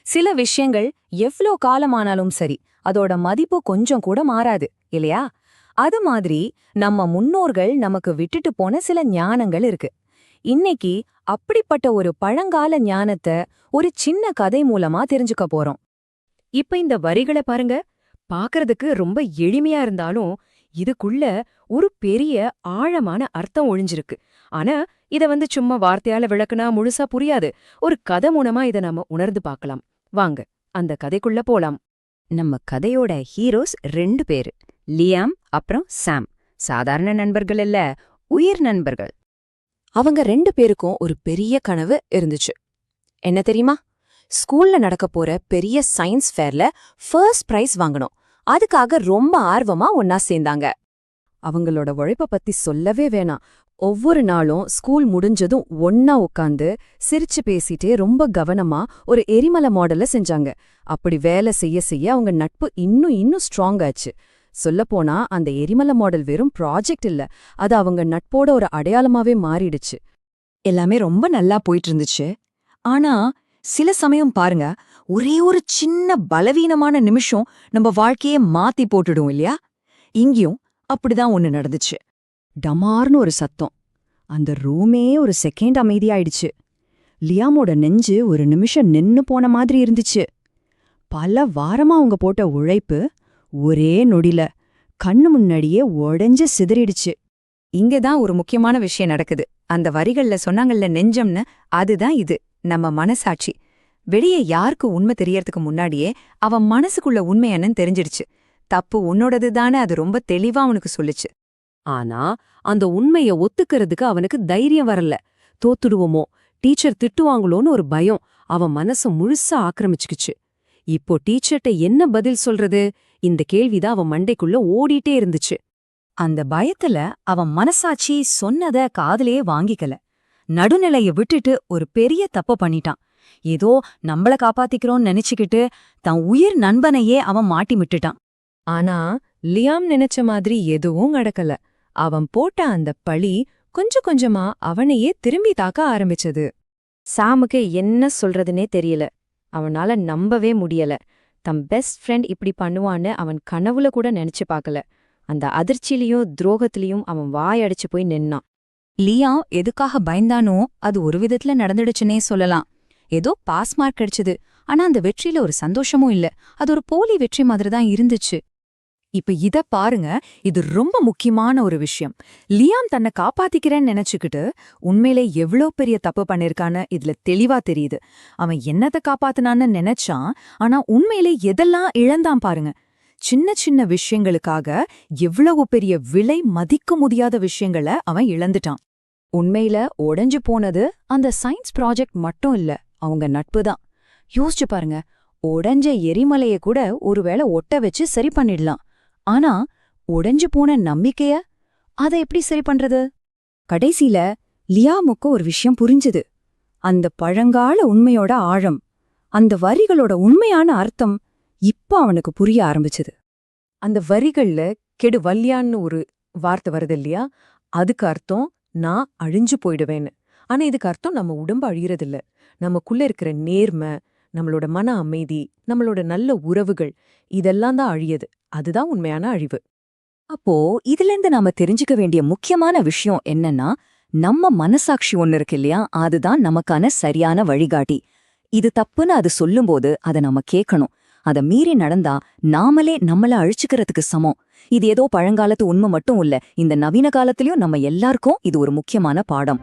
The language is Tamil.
சில விஷயங்கள் எவ்ளோ காலமானாலும் சரி அதோட மதிப்பு கொஞ்சம் கூட மாறாது இல்லையா? அது மாதிரி நம்ம முன்னோர்கள் நமக்கு விட்டுட்டு போன சில ஞானங்கள் இருக்கு. இன்னைக்கு அப்படிப்பட்ட ஒரு பழங்கால ஞானத்தை ஒரு சின்ன கதை மூலமா தெரிஞ்சுக்க போறோம். இப்ப இந்த வரிகளை பாருங்க. பாக்குறதுக்கு ரொம்ப எளிமையா இருந்தாலும் இதுக்குள்ள ஒரு பெரிய ஆழமான அர்த்தம் ஒளிஞ்சிருக்கு. ஆனா இத சும்மா வார்த்தையால விளக்குனா முழுசா புரியாது. ஒரு கதை மூலமா இத நாம உணர்ந்து பார்க்கலாம். வாங்க அந்த கதைக்குள்ள போலாம். நம்ம கதையோட ஹீரோஸ் 2 பேரு, லியாம் அப்புறம் சாம். சாதாரண நண்பர்கள் இல்ல, உயிர் நண்பர்கள். அவங்க 2 பேருக்கும் ஒரு பெரிய கனவு இருந்துச்சு. என்ன தெரியுமா? ஸ்கூல்ல நடக்க போற பெரிய சயின்ஸ் ஃபேர்ல ஃபர்ஸ்ட் பிரைஸ் வாங்கணும். அதுக்காக ரொம்ப ஆர்வமா ஒன்னா சேர்ந்தாங்க. அவங்களோட உழைப்ப பத்தி சொல்லவே வேணாம். ஒவ்வொரு நாளும் ஸ்கூல் முடிஞ்சதும் ஒன்னா உட்காந்து சிரிச்சு பேசிட்டே ரொம்ப கவனமா ஒரு எரிமலை மாடல செஞ்சாங்க. அப்படி வேலை செய்ய செய்ய அவங்க நட்பு இன்னும் ஸ்ட்ராங் ஆச்சு. சொல்லப்போனா அந்த எரிமலை மாடல் வெறும் ப்ராஜெக்ட் இல்ல, அது அவங்க நட்போட ஒரு அடையாளமாவே மாறிடுச்சு. எல்லாமே ரொம்ப நல்லா போயிட்டு இருந்துச்சு. ஆனா சில சமயம் பாருங்க, ஒரே ஒரு சின்ன பலவீனமான நிமிஷம் நம்ம வாழ்க்கையே மாத்தி போட்டுடும் இல்லையா? இங்கேயும் அப்படிதான் ஒண்ணு நடந்துச்சு. டமார்னு ஒரு சத்தம். அந்த ரூமே ஒரு செகண்ட் அமைதியாயிடுச்சு. லியாமோட நெஞ்சு ஒரு நிமிஷம் நின்னு போன மாதிரி இருந்துச்சு. பல வாரமா அவங்க போட்ட உழைப்பு ஒரே நொடில கண்ணு முன்னாடியே உடைஞ்சு சிதறிடுச்சு. இங்கதான் ஒரு முக்கியமான விஷயம் நடக்குது. அந்த வரிகள்ல சொன்னாங்கல்ல நெஞ்சம்னு, அதுதான் இது. நம்ம மனசாட்சி. வெளியே யாருக்கு உண்மை தெரியறதுக்கு முன்னாடியே அவன் மனசுக்குள்ள உண்மை என்னன்னு தெரிஞ்சிடுச்சு. தப்பு உன்னோடது தானே அது ரொம்ப தெளிவா அவனுக்கு சொல்லுச்சு. ஆனா அந்த உண்மைய ஒத்துக்கிறதுக்கு அவனுக்கு தைரியம் வரல. தோத்துடுவோமோ, டீச்சர் திட்டுவாங்களோன்னு ஒரு பயம் அவன் மனச முழுசா ஆக்கிரமிச்சுக்குச்சு. இப்போ டீச்சர்ட்ட என்ன பதில் சொல்றது? இந்த கேள்விதான் அவன் மண்டைக்குள்ள ஓடிட்டே இருந்துச்சு. அந்த பயத்துல அவன் மனசாட்சி சொன்னத காதுலயே வாங்கிக்கல. நடுநிலைய விட்டுட்டு ஒரு பெரிய தப்பு பண்ணிட்டான். ஏதோ நம்மள காப்பாத்திக்கிறோன்னு நினைச்சுக்கிட்டு தன் உயிர் நண்பனையே அவன் மாட்டி விட்டுட்டான். ஆனா லியாம் நினைச்ச மாதிரி எதுவும் நடக்கல. அவன் போட்ட அந்த பழி கொஞ்சம் கொஞ்சமா அவனையே திரும்பி தாக்க ஆரம்பிச்சது. சாமுக்கு என்ன சொல்றதுனே தெரியல. அவனால நம்பவே முடியல. தம் பெஸ்ட் ஃப்ரெண்ட் இப்படி பண்ணுவான்னு அவன் கனவுல கூட நினைச்சு பார்க்கல. அந்த அதிர்ச்சியிலையும் துரோகத்திலையும் அவன் வாயடிச்சு போய் நின்னான். லியாம் எதுக்காக பயந்தானோ அது ஒரு விதத்துல நடந்துடுச்சுன்னே சொல்லலாம். ஏதோ பாஸ் மார்க் கிடைச்சது, ஆனா அந்த வெற்றியில ஒரு சந்தோஷமும் இல்ல. அது ஒரு போலி வெற்றி மாதிரி தான் இருந்துச்சு. இப்ப இத பாருங்க, இது ரொம்ப முக்கியமான ஒரு விஷயம். லியாம் தன்னை காப்பாத்திக்கிறேன்னு நினைச்சுக்கிட்டு உண்மையிலே எவ்ளோ பெரிய தப்பு பண்ணிருக்கான்னு இதுல தெளிவா தெரியுது. அவன் என்னத்தை காப்பாத்துனான்னு நினைச்சான், ஆனா உண்மையிலே எதெல்லாம் இழந்தான் பாருங்க. சின்ன சின்ன விஷயங்களுக்காக எவ்வளவு பெரிய விலை மதிக்க முடியாத விஷயங்களை அவன் இழந்துட்டான். உண்மையில உடைஞ்சு போனது அந்த சயின்ஸ் ப்ராஜெக்ட் மட்டும் இல்ல, அவங்க நட்பு தான். யோசிச்சு பாருங்க, உடைஞ்ச எரிமலைய கூட ஒருவேளை ஒட்ட வச்சு சரி பண்ணிடலாம். ஆனா உடைஞ்சு போன நம்பிக்கைய அதை எப்படி சரி பண்றது? கடைசியில லியாமுக்கு ஒரு விஷயம் புரிஞ்சுது. அந்த பழங்கால உண்மையோட ஆழம், அந்த வரிகளோட உண்மையான அர்த்தம் இப்ப அவனுக்கு புரிய ஆரம்பிச்சது. அந்த வரிகள்ல கெடு வல்யான்னு ஒரு வார்த்தை வருது இல்லையா? அதுக்கு அர்த்தம் நான் அழிஞ்சு போயிடுவேன்னு. ஆனா இதுக்கு அர்த்தம் நம்ம உடம்பு அழியறதில்ல. நமக்குள்ள இருக்கிற நேர்மை, நம்மளோட மன அமைதி, நம்மளோட நல்ல உறவுகள், இதெல்லாம் தான் அழியுது. அதுதான் உண்மையான அழிவு. அப்போ இதிலிருந்து நாம தெரிஞ்சுக்க வேண்டிய முக்கியமான விஷயம் என்னன்னா, நம்ம மனசாட்சி ஒன்னு இருக்கு இல்லையா, அதுதான் நமக்கான சரியான வழிகாட்டி. இது தப்புன்னு அது சொல்லும்போது அதை நாம கேட்கணும். அதை மீறி நடந்தா நாமளே நம்மள அழிச்சுக்கிறதுக்கு சமம். இது ஏதோ பழங்காலத்து உண்மை மட்டும் இல்ல, இந்த நவீன காலத்திலயும் நம்ம எல்லாருக்கும் இது ஒரு முக்கியமான பாடம்.